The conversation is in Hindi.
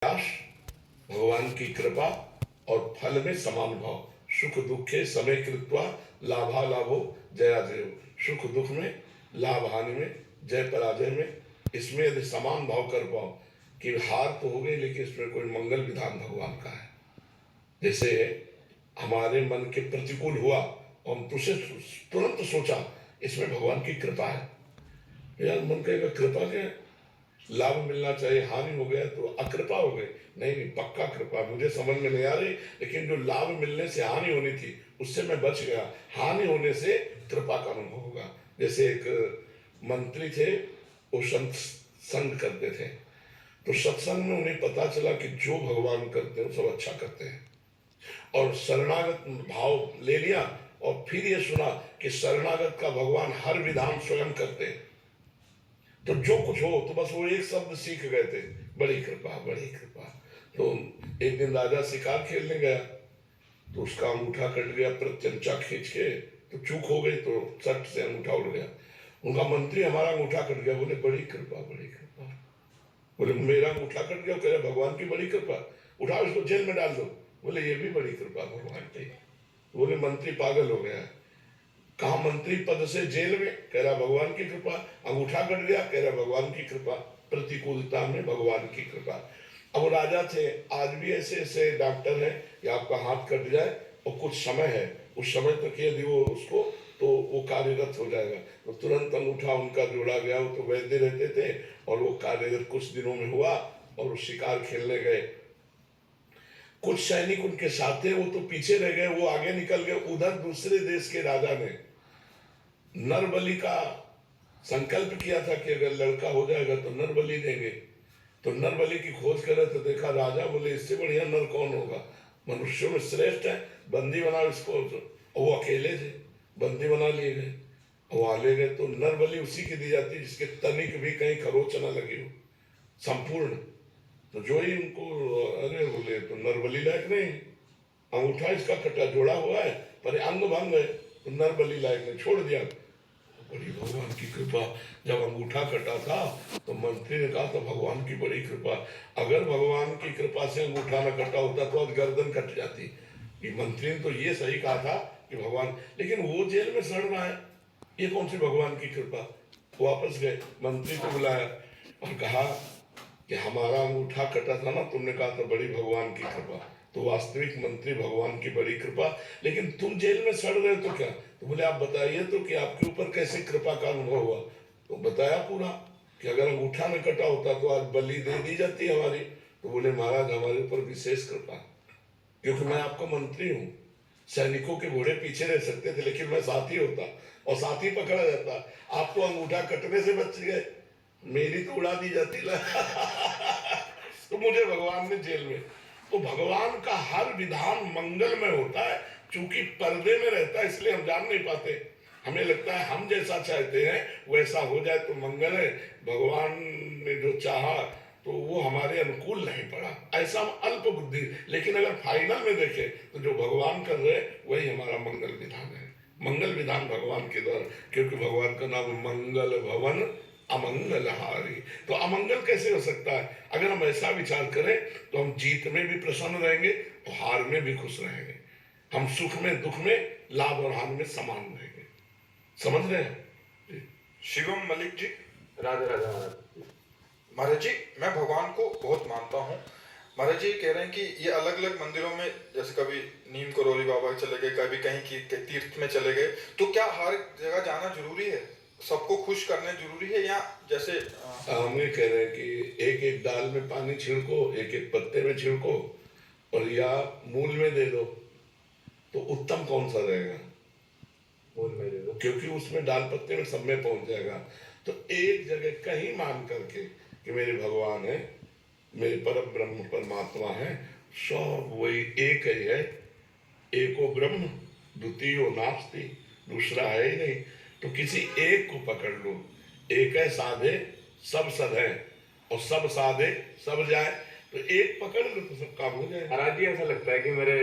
प्रयास, भगवान की कृपा और फल में समान भाव। सुख दुखे समय कृत्वा लाभा लाभो जया जयो। सुख दुख में, लाभ हानि में, जय पराजय में, इसमें यदि समान भाव कर पाओ कि हार तो हो गई लेकिन इसमें कोई मंगल विधान भगवान का है। जैसे हमारे मन के प्रतिकूल हुआ और हम तुरंत सोचा इसमें भगवान की कृपा है। यार मन कहेगा कृपा क्या है, लाभ मिलना चाहिए, हानि हो गया तो अकृपा हो गई। नहीं नहीं, पक्का कृपा। मुझे समझ में नहीं आ रही, लेकिन जो लाभ मिलने से हानि होनी थी उससे मैं बच गया, हानि होने से कृपा का अनुभव होगा। जैसे एक मंत्री थे, वो संत संग करते थे, तो सत्संग में उन्हें पता चला कि जो भगवान करते हैं सब अच्छा करते हैं, और शरणागत भाव ले लिया। और फिर ये सुना कि शरणागत का भगवान हर विधान स्वयं करते हैं। तो जो कुछ हो तो बस वो एक शब्द सीख गए थे, बड़ी कृपा बड़ी कृपा। तो एक दिन राजा शिकार खेलने गया, तो उसका अंगूठा कट गया, प्रत्यंचा खींच के तो चूक हो गई, तो सट से अंगूठा उड़ गया। उनका मंत्री हमारा अंगूठा कट गया, बोले बड़ी कृपा बड़ी कृपा। बोले मेरा अंगूठा कट गया, कह रहे भगवान की बड़ी कृपा, उठाओ इसको जेल में डाल दो। बोले ये भी बड़ी कृपा भगवान की। बोले मंत्री पागल हो गया, कहा मंत्री पद से जेल में, कह रहा भगवान की कृपा। अंगूठा कट गया, कह रहा भगवान की कृपा। प्रतिकूलता में भगवान की कृपा। अब राजा थे, आज भी ऐसे ऐसे डॉक्टर हैं कि आपका हाथ कट जाए और कुछ समय है, उस समय तक यदि वो उसको तो वो कार्यरत हो जाएगा, तो तुरंत अंगूठा उनका जोड़ा गया। वो तो वैद्य रहते थे और वो कार्यरत कुछ दिनों में हुआ, और वो शिकार खेलने गए। कुछ सैनिक उनके साथ थे, वो तो पीछे रह गए, वो आगे निकल गए। उधर दूसरे देश के राजा ने नरबलि का संकल्प किया था कि अगर लड़का हो जाएगा तो नरबलि देंगे। तो नरबलि की खोज करे तो देखा राजा, बोले इससे बढ़िया नर कौन होगा, मनुष्यों में श्रेष्ठ है, बंदी बनाओ इसको। वो अकेले थे, बंदी बना लिए गए। वहां ले गए तो नरबलि उसी की दी जाती जिसके तनिक भी कहीं खरोच न लगी हो, संपूर्ण। तो जो ही उनको, अरे बोले तो नरबलि लायक नहीं, अंगूठा इसका कटा जोड़ा हुआ है पर अंग भंग है, तो नरबलि लायक नहीं, छोड़ दिया। बड़ी भगवान की कृपा। जब अंगूठा कटा था तो मंत्री ने कहा तो भगवान की बड़ी कृपा। अगर भगवान की कृपा से अंगूठा न कटा होता तो आज गर्दन कट जाती। कि मंत्री ने तो ये सही कहा था कि भगवान, लेकिन वो जेल में सड़ रहा है, ये कौन सी भगवान की कृपा। वापस गए, मंत्री को बुलाया और कहा कि हमारा अंगूठा कटा था ना, तुमने कहा था बड़ी भगवान की कृपा। तो वास्तविक मंत्री भगवान की बड़ी कृपा, लेकिन तुम जेल में सड़ रहे तो क्या। तो बोले आप बताइए तो कि आपके ऊपर कैसे कृपा का अनुभव हुआ। तो बताया पूरा कि अगर अंगूठा न कटा होता तो आज बलि दे दी जाती हमारी। तो बोले महाराज हमारे ऊपर विशेष कृपा, क्योंकि मैं आपका मंत्री हूँ। सैनिकों के घोड़े पीछे रह सकते थे लेकिन मैं साथी होता और साथी पकड़ा जाता। आप तो अंगूठा कटने से बच गए, मेरी तो उड़ा दी जाती तो मुझे भगवान ने जेल में। तो भगवान का हर विधान मंगलमय होता है, चूंकि पर्दे में रहता है इसलिए हम जान नहीं पाते। हमें लगता है हम जैसा चाहते हैं वैसा हो जाए तो मंगल है, भगवान ने जो चाहा तो वो हमारे अनुकूल नहीं पड़ा, ऐसा हम अल्प बुद्धि। लेकिन अगर फाइनल में देखें तो जो भगवान कर रहे वही हमारा मंगल विधान है। मंगल विधान भगवान के द्वारा, क्योंकि भगवान का नाम मंगल भवन अमंगलहारी। तो अमंगल कैसे हो सकता है। अगर हम ऐसा विचार करें तो हम जीत में भी प्रसन्न रहेंगे और हार में भी खुश रहेंगे। हम सुख में दुख में, लाभ और हानि में समान रहेंगे। समझ रहे हैं। शिवम मलिक जी। राधे राधे महाराज। महाराज जी, मैं भगवान को बहुत मानता हूँ। महाराज जी कह रहे हैं कि ये अलग अलग मंदिरों में, जैसे कभी नीम करोली बाबा चले गए, कभी कहीं की तीर्थ में चले गए, तो क्या हर जगह जाना जरूरी है, सबको खुश करने जरूरी है, या जैसे हमने कह रहे हैं कि एक एक दाल में पानी छिड़को, एक एक पत्ते में छिड़को और या मूल में दे दो, तो उत्तम कौन सा रहेगा। मूल में दे दो, क्योंकि उसमें डाल पत्ते में सब में पहुंच जाएगा। तो एक जगह कहीं मान करके कि मेरे भगवान है, मेरे परम ब्रह्म परमात्मा है, सब वही एक ही है। एको ब्रह्म द्वितीयो नास्ति, दूसरा है ही नहीं। तो किसी एक को पकड़ लो, एक है साधे सब सद है, और सब साधे सब जाए। तो एक पकड़ लो तो सब काम हो जाए। महाराज जी ऐसा लगता है कि मेरे